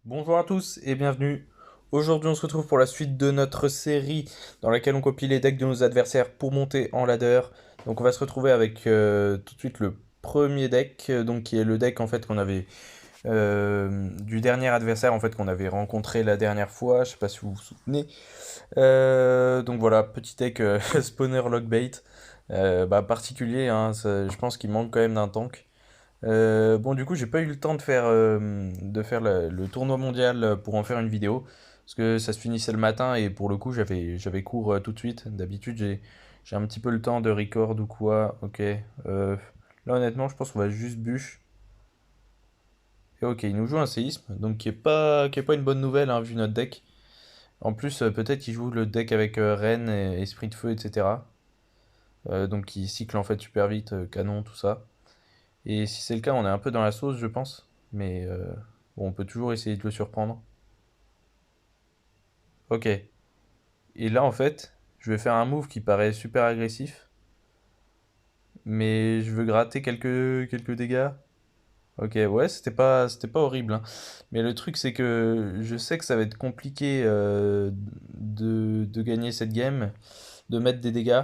Bonjour à tous et bienvenue. Aujourd'hui, on se retrouve pour la suite de notre série dans laquelle on copie les decks de nos adversaires pour monter en ladder. Donc, on va se retrouver avec tout de suite le premier deck, donc qui est le deck en fait qu'on avait du dernier adversaire en fait qu'on avait rencontré la dernière fois. Je sais pas si vous vous souvenez. Donc voilà, petit deck spawner lockbait, particulier. Hein, je pense qu'il manque quand même d'un tank. Bon, du coup, j'ai pas eu le temps de faire le tournoi mondial pour en faire une vidéo. Parce que ça se finissait le matin et pour le coup, j'avais cours tout de suite. D'habitude, j'ai un petit peu le temps de record ou quoi. Ok. Là, honnêtement, je pense qu'on va juste bûche. Et ok, il nous joue un séisme. Donc, qui est pas une bonne nouvelle, hein, vu notre deck. En plus, peut-être qu'il joue le deck avec Reine et Esprit de Feu, etc. Donc, qui cycle en fait super vite, canon, tout ça. Et si c'est le cas, on est un peu dans la sauce, je pense. Mais bon, on peut toujours essayer de le surprendre. Ok. Et là, en fait, je vais faire un move qui paraît super agressif. Mais je veux gratter quelques dégâts. Ok, ouais, c'était pas horrible, hein. Mais le truc, c'est que je sais que ça va être compliqué de gagner cette game, de mettre des dégâts.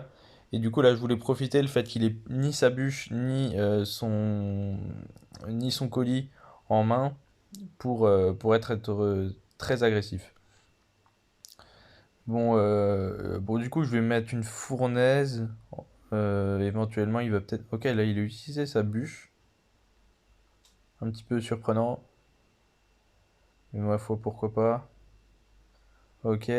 Et du coup, là, je voulais profiter le fait qu'il ait ni sa bûche, ni son colis en main pour être très agressif. Bon, du coup, je vais mettre une fournaise. Éventuellement, il va peut-être. Ok, là, il a utilisé sa bûche. Un petit peu surprenant. Mais ma foi, pourquoi pas. Ok.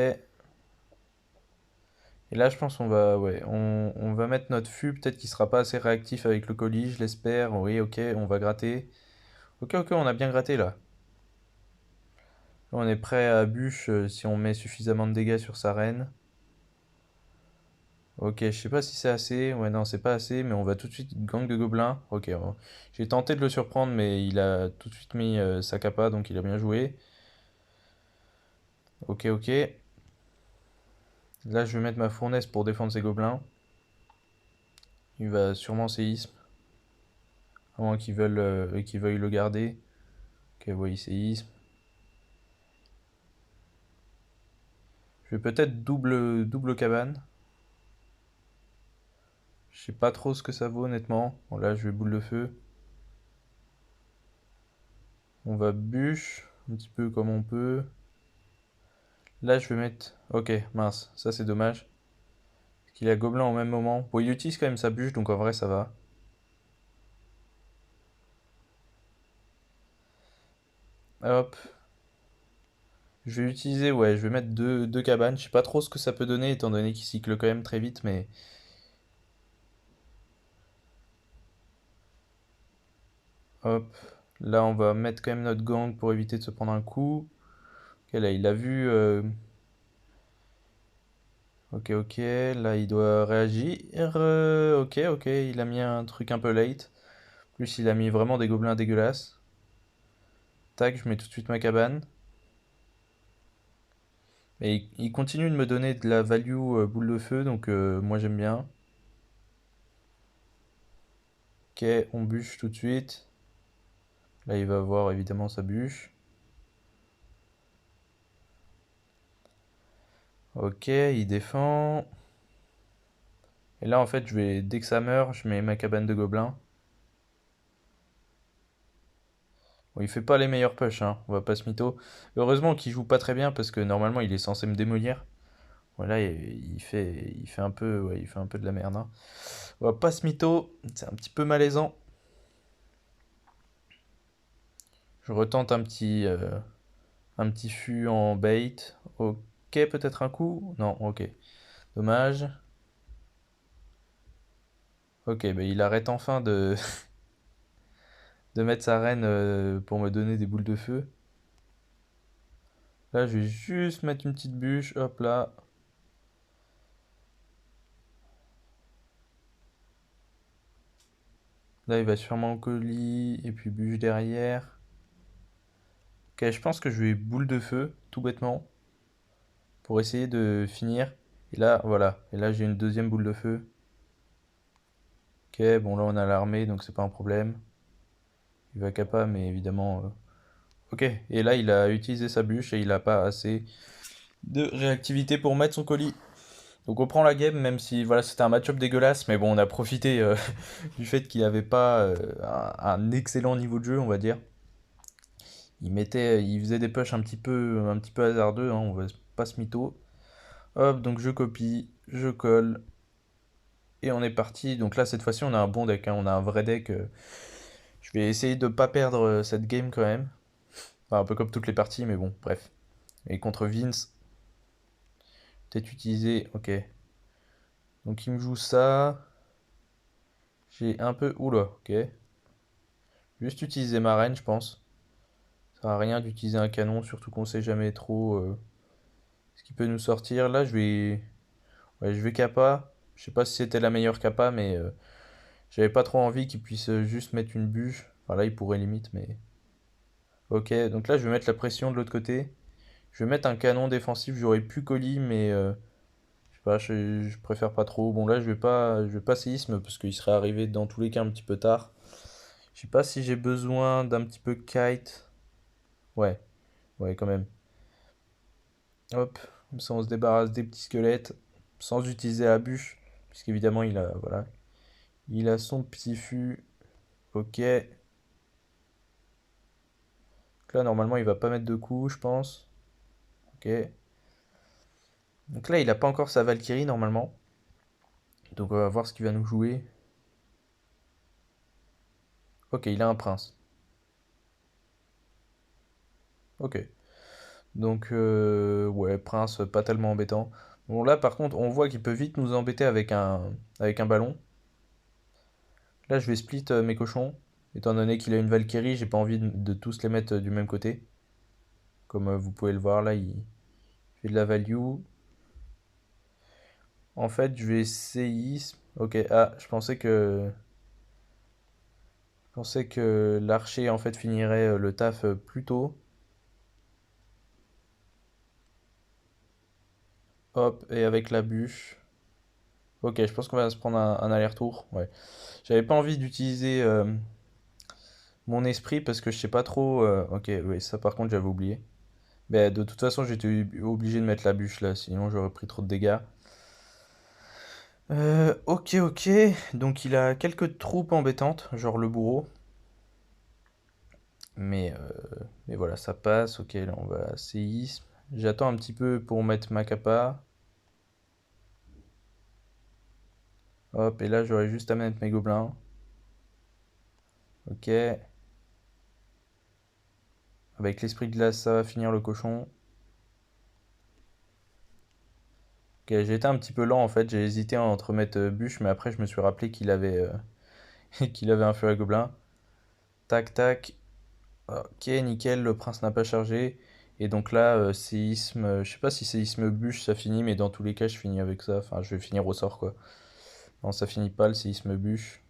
Et là, je pense on va mettre notre fût. Peut-être qu'il sera pas assez réactif avec le colis, je l'espère. Oui, ok, on va gratter. Ok, ok, on a bien gratté là. On est prêt à bûche si on met suffisamment de dégâts sur sa reine. Ok, je sais pas si c'est assez. Ouais, non, c'est pas assez, mais on va tout de suite gang de gobelins. Ok, j'ai tenté de le surprendre, mais il a tout de suite mis sa capa, donc il a bien joué. Ok, ok. Là, je vais mettre ma fournaise pour défendre ses gobelins. Il va sûrement séisme, à moins qu'ils veuillent le garder. Ok, ouais, il séisme. Je vais peut-être double cabane. Je sais pas trop ce que ça vaut, honnêtement. Bon, là, je vais boule de feu. On va bûche, un petit peu comme on peut. Là, je vais mettre. Ok, mince, ça c'est dommage. Parce qu'il a gobelin au même moment. Bon, il utilise quand même sa bûche, donc en vrai, ça va. Hop. Je vais utiliser, ouais, je vais mettre deux cabanes. Je sais pas trop ce que ça peut donner, étant donné qu'il cycle quand même très vite, mais. Hop. Là, on va mettre quand même notre gang pour éviter de se prendre un coup. Ok, là, il a vu. Ok, ok. Là, il doit réagir. Ok, ok. Il a mis un truc un peu late. Plus, il a mis vraiment des gobelins dégueulasses. Tac, je mets tout de suite ma cabane. Et il continue de me donner de la value boule de feu, donc moi j'aime bien. Ok, on bûche tout de suite. Là, il va avoir évidemment sa bûche. Ok, il défend. Et là, en fait, dès que ça meurt, je mets ma cabane de gobelins. Bon, il fait pas les meilleurs push, hein, on va pas se mytho. Heureusement qu'il joue pas très bien parce que normalement il est censé me démolir. Voilà, il fait un peu, ouais, il fait un peu de la merde, hein. On va pas se mytho, c'est un petit peu malaisant. Je retente un petit fût en bait. Ok, peut-être un coup? Non, ok. Dommage. Ok, bah il arrête enfin de mettre sa reine pour me donner des boules de feu. Là, je vais juste mettre une petite bûche. Hop là. Là, il va sûrement au colis et puis bûche derrière. Ok, je pense que je vais boule de feu, tout bêtement, pour essayer de finir. Et là, voilà. Et là, j'ai une deuxième boule de feu. Ok, bon, là, on a l'armée, donc c'est pas un problème. Il va capa, mais évidemment. Ok, et là il a utilisé sa bûche et il a pas assez de réactivité pour mettre son colis. Donc on prend la game, même si voilà c'était un match-up dégueulasse, mais bon on a profité du fait qu'il n'avait pas un excellent niveau de jeu, on va dire. Il faisait des pushs un petit peu hasardeux, hein, on va pas se mytho. Hop, donc je copie, je colle, et on est parti. Donc là cette fois-ci on a un bon deck, hein, on a un vrai deck. Je vais essayer de pas perdre cette game quand même. Enfin un peu comme toutes les parties, mais bon, bref. Et contre Vince, peut-être utiliser. Ok. Donc il me joue ça. J'ai un peu. Oula, ok. Juste utiliser ma reine, je pense. Ça sert à rien d'utiliser un canon, surtout qu'on sait jamais trop ce qui peut nous sortir. Là, je vais. Ouais, je vais kappa. Je sais pas si c'était la meilleure kappa, mais j'avais pas trop envie qu'il puisse juste mettre une bûche. Enfin là, il pourrait limite, mais. Ok, donc là, je vais mettre la pression de l'autre côté. Je vais mettre un canon défensif. J'aurais pu colis, mais je sais pas, je préfère pas trop. Bon, là, je vais pas séisme parce qu'il serait arrivé dans tous les cas un petit peu tard. Je sais pas si j'ai besoin d'un petit peu kite. Ouais, ouais, quand même. Hop, comme ça on se débarrasse des petits squelettes sans utiliser la bûche. Puisqu'évidemment, voilà, il a son petit fût. Ok. Donc là, normalement, il va pas mettre de coups, je pense. Ok. Donc là, il a pas encore sa Valkyrie, normalement. Donc on va voir ce qu'il va nous jouer. Ok, il a un prince. Ok. Donc, ouais, prince, pas tellement embêtant. Bon, là, par contre, on voit qu'il peut vite nous embêter avec un ballon. Là, je vais split mes cochons. Étant donné qu'il a une Valkyrie, j'ai pas envie de tous les mettre du même côté. Comme vous pouvez le voir, là, il fait de la value. En fait, je vais séisme. Ok, ah, je pensais que l'archer, en fait, finirait le taf plus tôt. Hop, et avec la bûche. Ok, je pense qu'on va se prendre un aller-retour. Ouais. J'avais pas envie d'utiliser mon esprit parce que je sais pas trop. Ok, oui, ça par contre j'avais oublié. Mais de toute façon, j'étais obligé de mettre la bûche là, sinon j'aurais pris trop de dégâts. Ok, ok. Donc il a quelques troupes embêtantes, genre le bourreau. Mais, euh, mais voilà, ça passe. Ok, là on va séisme. J'attends un petit peu pour mettre ma kappa. Hop, et là j'aurais juste à mettre mes gobelins. Ok. Avec l'esprit de glace, ça va finir le cochon. Ok, j'ai été un petit peu lent en fait, j'ai hésité entre mettre bûche, mais après je me suis rappelé qu'il avait un feu à gobelin. Tac, tac. Ok, nickel, le prince n'a pas chargé. Et donc là, séisme, je sais pas si séisme bûche ça finit, mais dans tous les cas, je finis avec ça. Enfin, je vais finir au sort quoi. Non, ça finit pas le séisme bûche.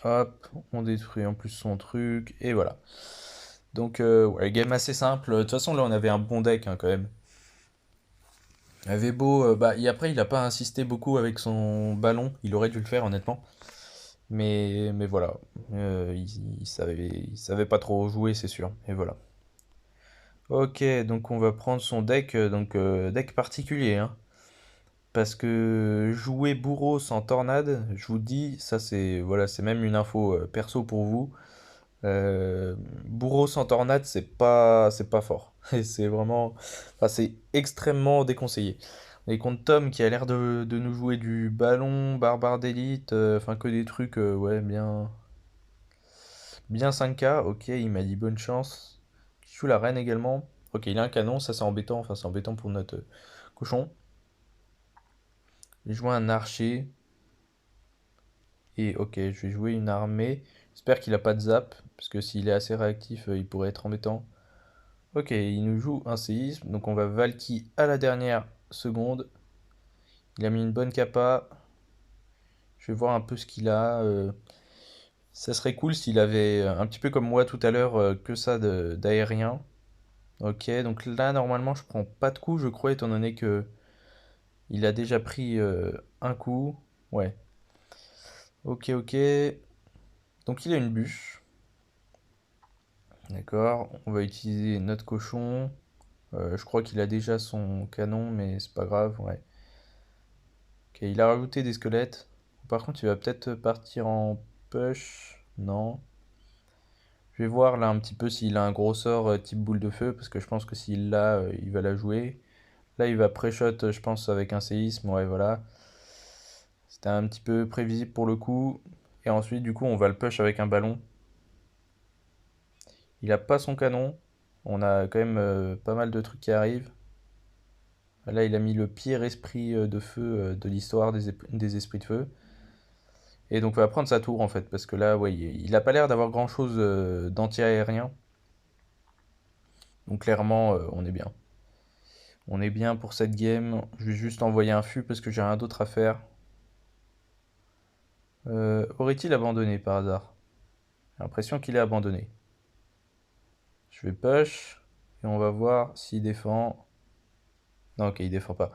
Hop, on détruit en plus son truc, et voilà. Donc, ouais, game assez simple. De toute façon, là, on avait un bon deck hein, quand même. Il avait beau, bah, et après, il a pas insisté beaucoup avec son ballon. Il aurait dû le faire, honnêtement. Mais voilà, il savait pas trop jouer, c'est sûr. Et voilà. Ok, donc on va prendre son deck, deck particulier, hein. Parce que jouer bourreau sans tornade, je vous dis, ça c'est voilà, c'est même une info perso pour vous. Bourreau sans tornade, c'est pas fort. Et c'est vraiment, enfin, c'est extrêmement déconseillé. On est contre Tom qui a l'air de nous jouer du ballon, barbare d'élite, enfin que des trucs, ouais, bien 5K. Ok, il m'a dit bonne chance. Il joue la reine également. Ok, il a un canon, ça c'est embêtant, enfin c'est embêtant pour notre cochon. Il joue un archer. Et ok, je vais jouer une armée. J'espère qu'il a pas de zap, parce que s'il est assez réactif, il pourrait être embêtant. Ok, il nous joue un séisme, donc on va Valky à la dernière seconde. Il a mis une bonne capa. Je vais voir un peu ce qu'il a. Ça serait cool s'il avait un petit peu comme moi tout à l'heure que ça d'aérien. Ok, donc là normalement je prends pas de coup, je crois, étant donné que il a déjà pris un coup. Ouais. Ok, ok. Donc il a une bûche. D'accord, on va utiliser notre cochon. Je crois qu'il a déjà son canon, mais c'est pas grave, ouais. Ok, il a rajouté des squelettes. Par contre, il va peut-être partir en push. Non. Je vais voir là un petit peu s'il a un gros sort type boule de feu, parce que je pense que s'il l'a, il va la jouer. Là, il va pré-shot, je pense, avec un séisme. Ouais, voilà. C'était un petit peu prévisible pour le coup. Et ensuite, du coup, on va le push avec un ballon. Il a pas son canon. On a quand même pas mal de trucs qui arrivent. Là, il a mis le pire esprit de feu de l'histoire des esprits de feu. Et donc, on va prendre sa tour en fait, parce que là, ouais, il a pas l'air d'avoir grand chose d'anti-aérien. Donc, clairement, on est bien. On est bien pour cette game. Je vais juste envoyer un fût parce que j'ai rien d'autre à faire. Aurait-il abandonné par hasard? J'ai l'impression qu'il est abandonné. Je vais push et on va voir s'il défend. Non, ok, il défend pas.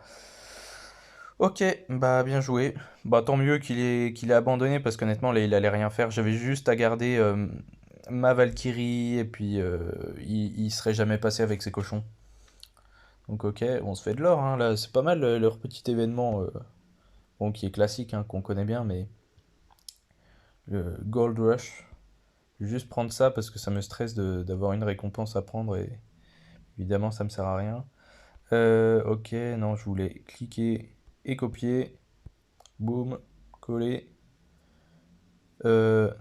Ok, bah bien joué. Bah tant mieux qu'il ait abandonné parce qu'honnêtement là il allait rien faire. J'avais juste à garder ma Valkyrie et puis il serait jamais passé avec ses cochons. Donc ok, on se fait de l'or hein, là, c'est pas mal leur petit événement bon qui est classique hein, qu'on connaît bien mais le Gold Rush. Je vais juste prendre ça parce que ça me stresse d'avoir une récompense à prendre et évidemment ça me sert à rien. Ok, non, je voulais cliquer et copier. Boum, coller. Euh,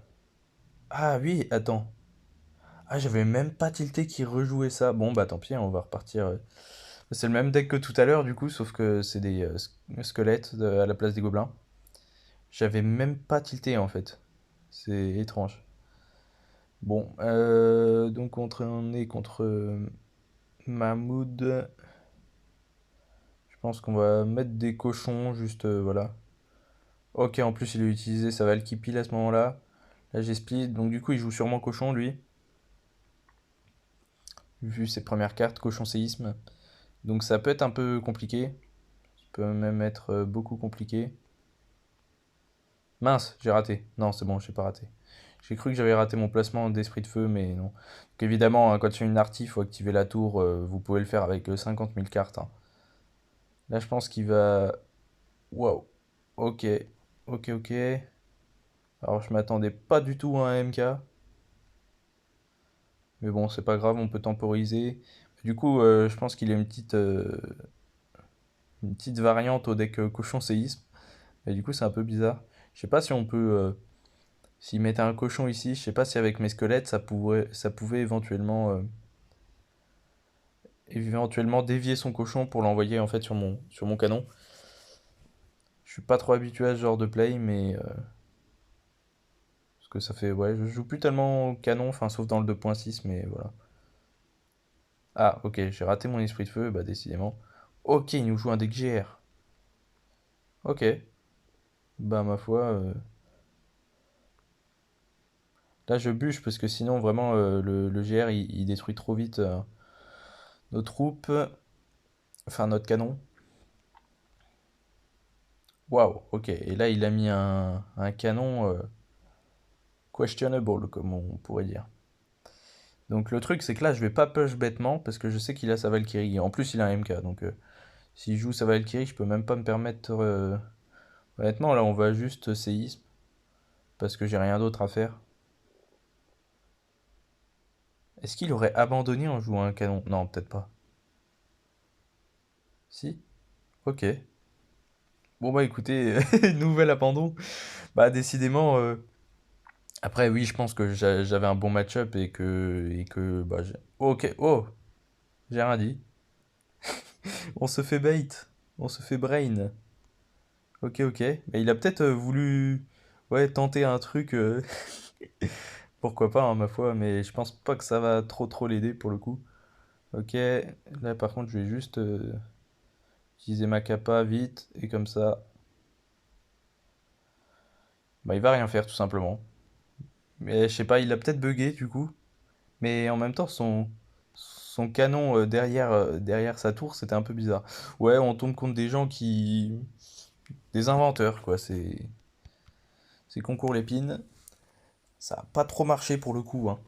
Ah oui, attends. Ah, j'avais même pas tilté qu'il rejouait ça. Bon, bah tant pis, on va repartir. C'est le même deck que tout à l'heure, du coup, sauf que c'est des squelettes à la place des gobelins. J'avais même pas tilté en fait. C'est étrange. Bon, donc on est contre Mahmoud. Je pense qu'on va mettre des cochons, juste voilà. Ok, en plus il a utilisé sa Valky pile à ce moment-là. Là j'ai split, donc du coup il joue sûrement cochon lui. Vu ses premières cartes, cochon séisme. Donc ça peut être un peu compliqué. Ça peut même être beaucoup compliqué. Mince, j'ai raté. Non, c'est bon, j'ai pas raté. J'ai cru que j'avais raté mon placement d'esprit de feu, mais non. Donc évidemment, hein, quand tu as une artie, il faut activer la tour. Vous pouvez le faire avec 50 000 cartes, hein. Là, je pense qu'il va... Waouh. Ok. Ok, ok. Alors, je m'attendais pas du tout à un MK. Mais bon, c'est pas grave, on peut temporiser. Du coup, je pense qu'il a une petite variante au deck cochon séisme. Et du coup, c'est un peu bizarre. Je sais pas si on peut... s'il mettait un cochon ici, je sais pas si avec mes squelettes, ça pouvait éventuellement dévier son cochon pour l'envoyer en fait sur mon canon. Je suis pas trop habitué à ce genre de play, mais... parce que ça fait... Ouais, je joue plus tellement au canon, enfin, sauf dans le 2.6, mais voilà. Ah, ok, j'ai raté mon esprit de feu, bah décidément. Ok, il nous joue un deck GR. Ok, bah ma foi... là, je bûche parce que sinon, vraiment, le GR, il détruit trop vite nos troupes. Enfin, notre canon. Waouh, ok. Et là, il a mis un canon questionable, comme on pourrait dire. Donc le truc, c'est que là, je vais pas push bêtement parce que je sais qu'il a sa Valkyrie. En plus, il a un MK. Donc s'il joue sa Valkyrie, je peux même pas me permettre. Honnêtement, là, on va juste séisme parce que j'ai rien d'autre à faire. Est-ce qu'il aurait abandonné en jouant un canon? Non, peut-être pas. Si? Ok. Bon, bah écoutez, nouvel abandon. Bah décidément. Après, oui, je pense que j'avais un bon match-up et que bah, ok, oh, j'ai rien dit. On se fait bait, on se fait brain. Ok, ok. Mais il a peut-être voulu ouais, tenter un truc, pourquoi pas, hein, ma foi, mais je pense pas que ça va trop l'aider pour le coup. Ok, là par contre, je vais juste utiliser ma kappa vite, et comme ça, bah il va rien faire tout simplement. Mais je sais pas, il a peut-être bugué du coup, mais en même temps, son canon derrière sa tour, c'était un peu bizarre. Ouais, on tombe contre des gens qui... Des inventeurs, quoi, c'est concours l'épine. Ça a pas trop marché pour le coup, hein.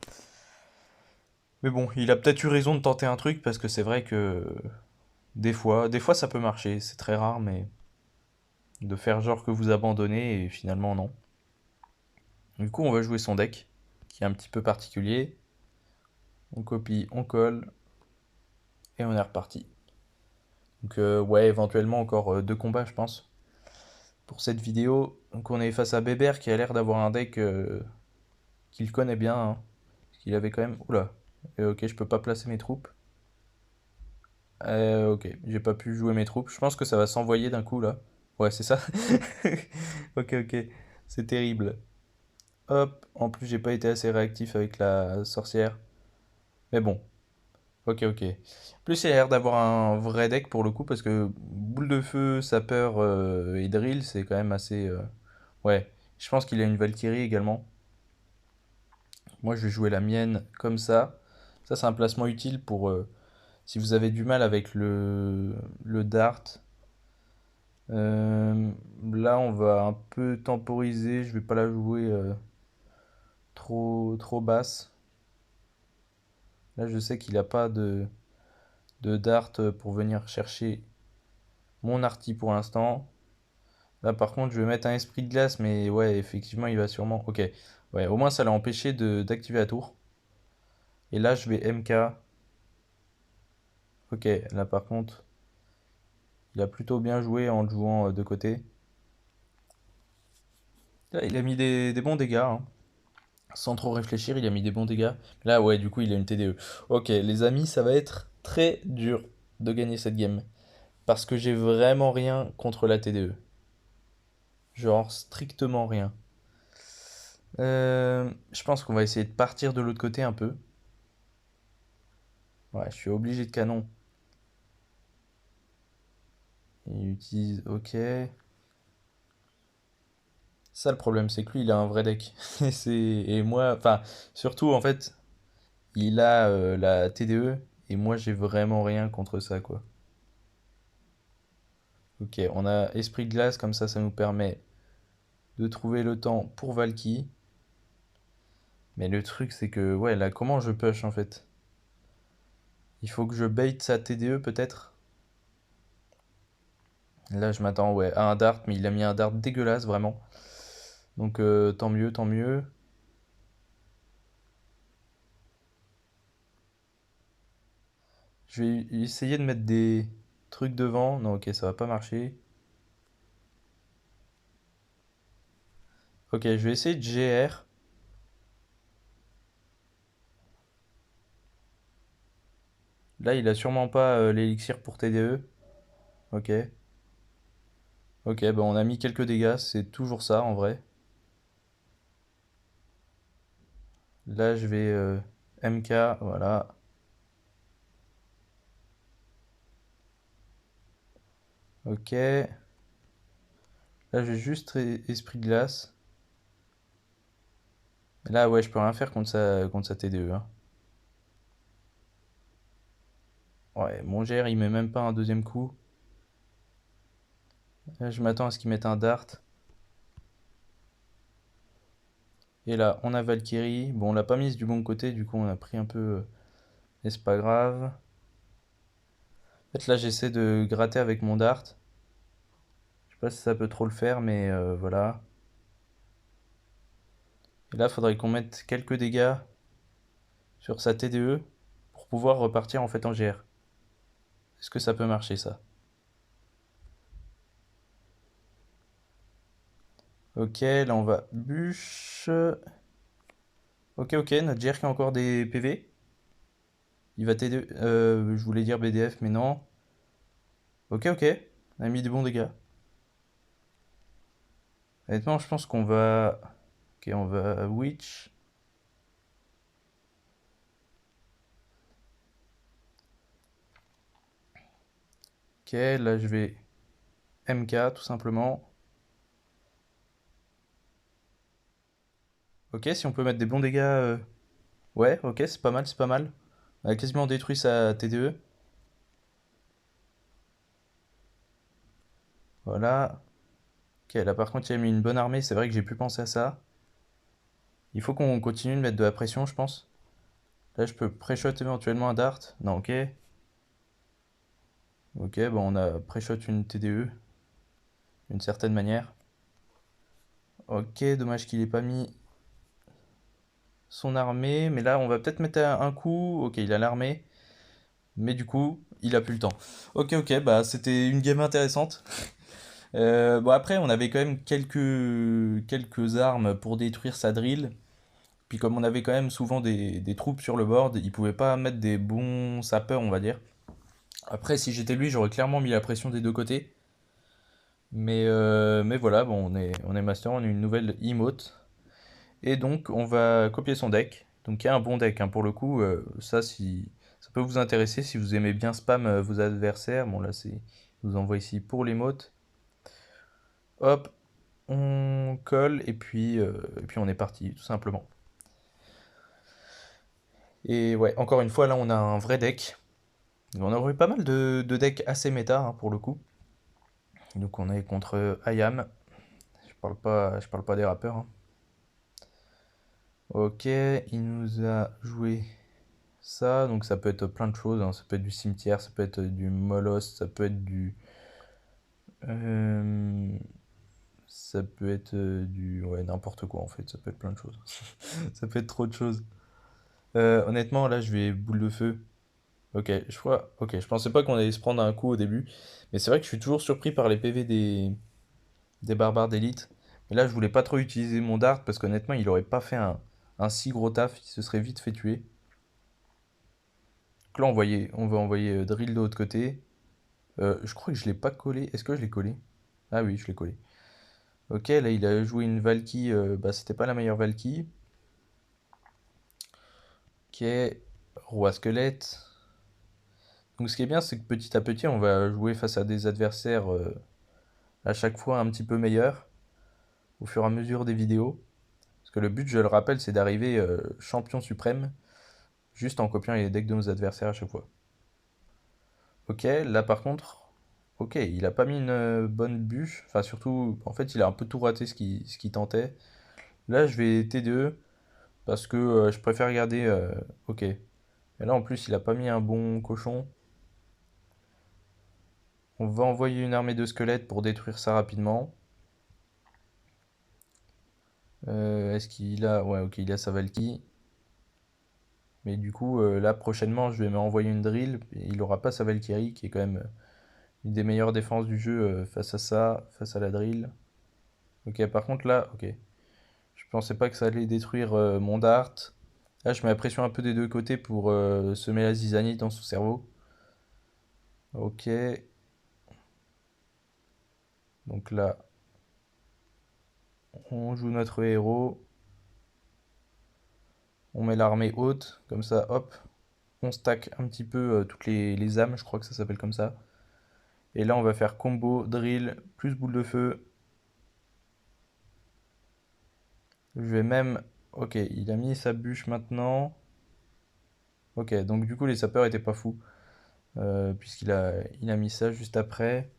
Mais bon, il a peut-être eu raison de tenter un truc parce que c'est vrai que des fois ça peut marcher. C'est très rare, mais de faire genre que vous abandonnez et finalement non. Du coup, on va jouer son deck, qui est un petit peu particulier. On copie, on colle et on est reparti. Donc ouais, éventuellement encore deux combats, je pense, pour cette vidéo. Donc on est face à Bébert qui a l'air d'avoir un deck qu'il connaît bien, hein. Parce qu'il avait quand même... Oula. Ok, je peux pas placer mes troupes. Ok, j'ai pas pu jouer mes troupes. Je pense que ça va s'envoyer d'un coup là. Ouais, c'est ça. Ok, ok. C'est terrible. Hop. En plus, j'ai pas été assez réactif avec la sorcière. Mais bon. Ok, ok. Plus, il a l'air d'avoir un vrai deck pour le coup, parce que boule de feu, sapeur et drill, c'est quand même assez. Ouais. Je pense qu'il a une Valkyrie également. Moi, je vais jouer la mienne comme ça. Ça, c'est un placement utile pour si vous avez du mal avec le dart. Euh, Là, on va un peu temporiser. Je vais pas la jouer trop basse. Là, je sais qu'il a pas de dart pour venir chercher mon arty pour l'instant. Là, par contre, je vais mettre un esprit de glace, mais ouais, effectivement, il va sûrement. Ok. Ouais, au moins, ça l'a empêché d'activer la tour. Et là, je vais MK. Ok, là, par contre, il a plutôt bien joué en le jouant de côté. Là, il a mis des bons dégâts, hein. Sans trop réfléchir, il a mis des bons dégâts. Là, ouais, du coup, il a une TDE. Ok, les amis, ça va être très dur de gagner cette game. Parce que j'ai vraiment rien contre la TDE. Genre, strictement rien. Je pense qu'on va essayer de partir de l'autre côté un peu. Ouais, je suis obligé de canon. Il utilise. Ok. Ça, le problème, c'est que lui, il a un vrai deck. Et moi, enfin, surtout, en fait, il a la TDE. Et moi, j'ai vraiment rien contre ça, quoi. Ok, on a Esprit de Glace, comme ça nous permet de trouver le temps pour Valky. Mais le truc, c'est que, ouais, là, comment je push, en fait? Il faut que je bait sa TDE, peut-être? Là, je m'attends, ouais, à un dart, mais il a mis un dart dégueulasse, vraiment. Donc, tant mieux, tant mieux. Je vais essayer de mettre des trucs devant. Non, ok, ça va pas marcher. Ok, je vais essayer de GR. Là, il a sûrement pas l'élixir pour TDE. Ok. Ok, bah on a mis quelques dégâts, c'est toujours ça en vrai. Là, je vais MK, voilà. Ok. Là, je vais juste esprit de glace. Là, ouais, je peux rien faire contre sa TDE, hein. Ouais, mon GR, il met même pas un deuxième coup. Là, je m'attends à ce qu'il mette un dart. Et là, on a Valkyrie. Bon, on l'a pas mise du bon côté, du coup, on a pris un peu. Mais c'est pas grave. En fait, là, j'essaie de gratter avec mon dart. Je sais pas si ça peut trop le faire, mais voilà. Et là, il faudrait qu'on mette quelques dégâts sur sa TDE pour pouvoir repartir en fait en GR. Est-ce que ça peut marcher ça? Ok, là on va bûche. Ok, ok, notre GR qui a encore des PV. Il va TD. Je voulais dire BDF, mais non. Ok, ok. On a mis des bons dégâts. Honnêtement, je pense qu'on va. Ok, on va Witch. Ok, là je vais MK tout simplement. Ok, si on peut mettre des bons dégâts. Ouais, ok, c'est pas mal, c'est pas mal. On a quasiment détruit sa TDE. Voilà. Ok, là par contre, il a mis une bonne armée. C'est vrai que j'ai pu penser à ça. Il faut qu'on continue de mettre de la pression, je pense. Là, je peux pré-shot éventuellement un dart. Non, ok. Ok, bon, on a pré-shot une TDE d'une certaine manière. Ok, dommage qu'il ait pas mis son armée. Mais là, on va peut-être mettre un coup. Ok, il a l'armée. Mais du coup, il a plus le temps. Ok, ok, bah c'était une game intéressante. Bon, après, on avait quand même quelques armes pour détruire sa drill. Puis comme on avait quand même souvent des troupes sur le board, il pouvait pas mettre des bons sapeurs, on va dire. Après, si j'étais lui, j'aurais clairement mis la pression des deux côtés. Mais voilà, bon, on est master, on a une nouvelle emote. Et donc, on va copier son deck. Donc, il y a un bon deck, hein, pour le coup. Ça, si, ça peut vous intéresser si vous aimez bien spam vos adversaires. Bon, là, je vous envoie ici pour l'émote. Hop, on colle et puis on est parti, tout simplement. Et ouais, encore une fois, là, on a un vrai deck. On a eu pas mal de decks assez méta, hein, pour le coup. Donc, on est contre IAM. Je parle pas des rappeurs, hein. Ok, il nous a joué ça, donc ça peut être plein de choses, hein. Ça peut être du cimetière, ça peut être du molosse, ça peut être euh, ça peut être du... Ouais, n'importe quoi en fait, ça peut être plein de choses. Ça peut être trop de choses. Honnêtement, là, je vais boule de feu. Ok, Ok, je pensais pas qu'on allait se prendre un coup au début, mais c'est vrai que je suis toujours surpris par les PV des barbares d'élite. Mais là, je voulais pas trop utiliser mon dart parce qu'honnêtement, il aurait pas fait un si gros taf, il se serait vite fait tuer. Donc là, on va envoyer Drill de l'autre côté. Je crois que je l'ai pas collé. Est-ce que je l'ai collé? Ah oui, je l'ai collé. Ok, là, il a joué une Valky. Bah, c'était pas la meilleure Valky. Ok, roi squelette. Donc ce qui est bien, c'est que petit à petit, on va jouer face à des adversaires à chaque fois un petit peu meilleurs au fur et à mesure des vidéos. Parce que le but, je le rappelle, c'est d'arriver champion suprême juste en copiant les decks de nos adversaires à chaque fois. Ok, là par contre, ok, il a pas mis une bonne bûche. Enfin, surtout, en fait, il a un peu tout raté ce qu'il tentait. Là, je vais TDE parce que je préfère garder. Ok. Et là, en plus, il a pas mis un bon cochon. On va envoyer une armée de squelettes pour détruire ça rapidement. Est-ce qu'il a... Ouais, ok, il a sa Valky. Mais du coup, là, prochainement, je vais m'envoyer une drill. Et il aura pas sa Valkyrie, qui est quand même une des meilleures défenses du jeu face à ça, face à la drill. Ok, par contre, là, ok. Je pensais pas que ça allait détruire mon dart. Là, je mets la pression un peu des deux côtés pour semer la zizanie dans son cerveau. Ok. Donc là, on joue notre héros. On met l'armée haute. Comme ça, hop. On stack un petit peu toutes les âmes. Je crois que ça s'appelle comme ça. Et là, on va faire combo, drill, plus boule de feu. Je vais même... Ok, il a mis sa bûche maintenant. Ok, donc du coup, les sapeurs étaient pas fous. Puisqu'il a mis ça juste après.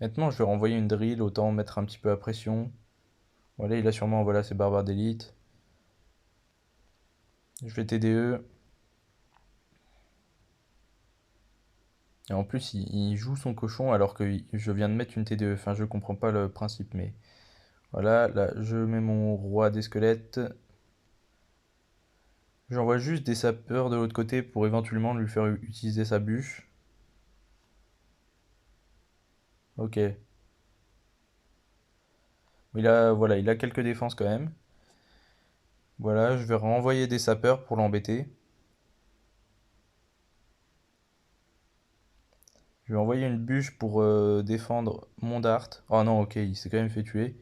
Maintenant, je vais renvoyer une drill, autant mettre un petit peu à pression. Voilà, il a sûrement, voilà, ses barbares d'élite. Je vais TDE. Et en plus, il joue son cochon alors que je viens de mettre une TDE. Enfin, je comprends pas le principe, mais voilà, là, je mets mon roi des squelettes. J'envoie juste des sapeurs de l'autre côté pour éventuellement lui faire utiliser sa bûche. Ok. Voilà, il a quelques défenses quand même. Voilà, je vais renvoyer des sapeurs pour l'embêter. Je vais envoyer une bûche pour défendre mon dart. Oh non, ok, il s'est quand même fait tuer.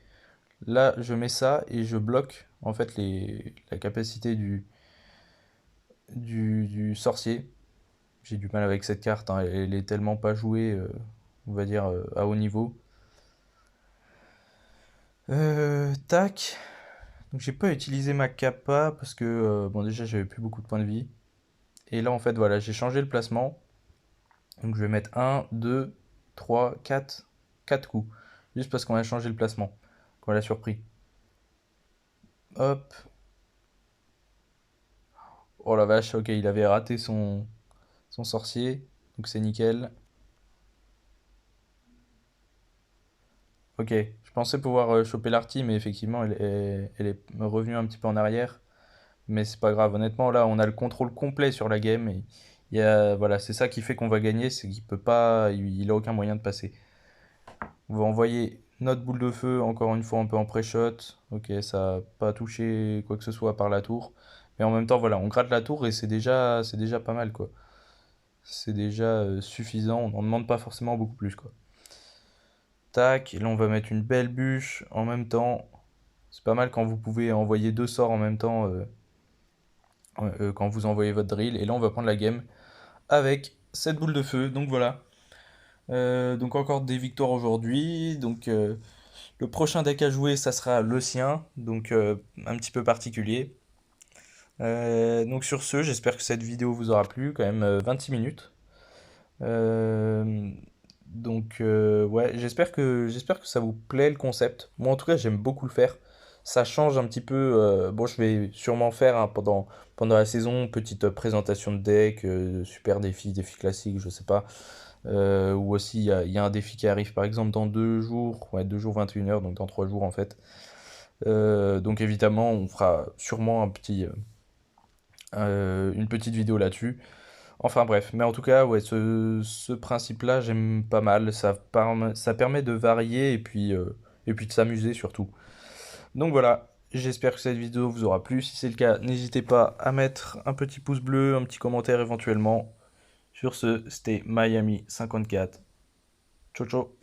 Là, je mets ça et je bloque en fait la capacité du sorcier. J'ai du mal avec cette carte, hein, elle est tellement pas jouée, on va dire, à haut niveau. Tac. Donc j'ai pas utilisé ma kappa parce que, bon déjà j'avais plus beaucoup de points de vie. Et là en fait voilà, j'ai changé le placement. Donc je vais mettre un, 2, 3, 4, 4 coups. Juste parce qu'on a changé le placement. Qu'on l'a surpris. Hop. Oh la vache, ok, il avait raté son sorcier, donc c'est nickel. Ok, je pensais pouvoir choper l'arty, mais effectivement, elle est revenue un petit peu en arrière. Mais c'est pas grave, honnêtement, là, on a le contrôle complet sur la game. Et voilà, c'est ça qui fait qu'on va gagner, c'est qu'il peut pas, il a aucun moyen de passer. On va envoyer notre boule de feu, encore une fois, un peu en pré-shot. Ok, ça n'a pas touché quoi que ce soit par la tour. Mais en même temps, voilà, on gratte la tour et c'est déjà pas mal, quoi. C'est déjà suffisant, on n'en demande pas forcément beaucoup plus, quoi. Tac, et là on va mettre une belle bûche en même temps. C'est pas mal quand vous pouvez envoyer deux sorts en même temps quand vous envoyez votre drill. Et là on va prendre la game avec cette boule de feu. Donc voilà. Donc encore des victoires aujourd'hui. Donc le prochain deck à jouer, ça sera le sien. Donc un petit peu particulier. Donc sur ce, j'espère que cette vidéo vous aura plu. Quand même 26 minutes. Euh, ouais, j'espère que ça vous plaît le concept. Moi en tout cas j'aime beaucoup le faire. Ça change un petit peu. Bon, je vais sûrement faire hein, pendant la saison petite présentation de deck, super défi classique, je sais pas. Ou aussi il y a un défi qui arrive par exemple dans 2 jours, ouais 2 jours 21 heures, donc dans 3 jours en fait. Donc évidemment on fera sûrement une petite vidéo là-dessus. Enfin bref, mais en tout cas, ouais, ce principe-là, j'aime pas mal. Ça permet de varier et puis de s'amuser surtout. Donc voilà, j'espère que cette vidéo vous aura plu. Si c'est le cas, n'hésitez pas à mettre un petit pouce bleu, un petit commentaire éventuellement. Sur ce, c'était Miami 54. Ciao ciao.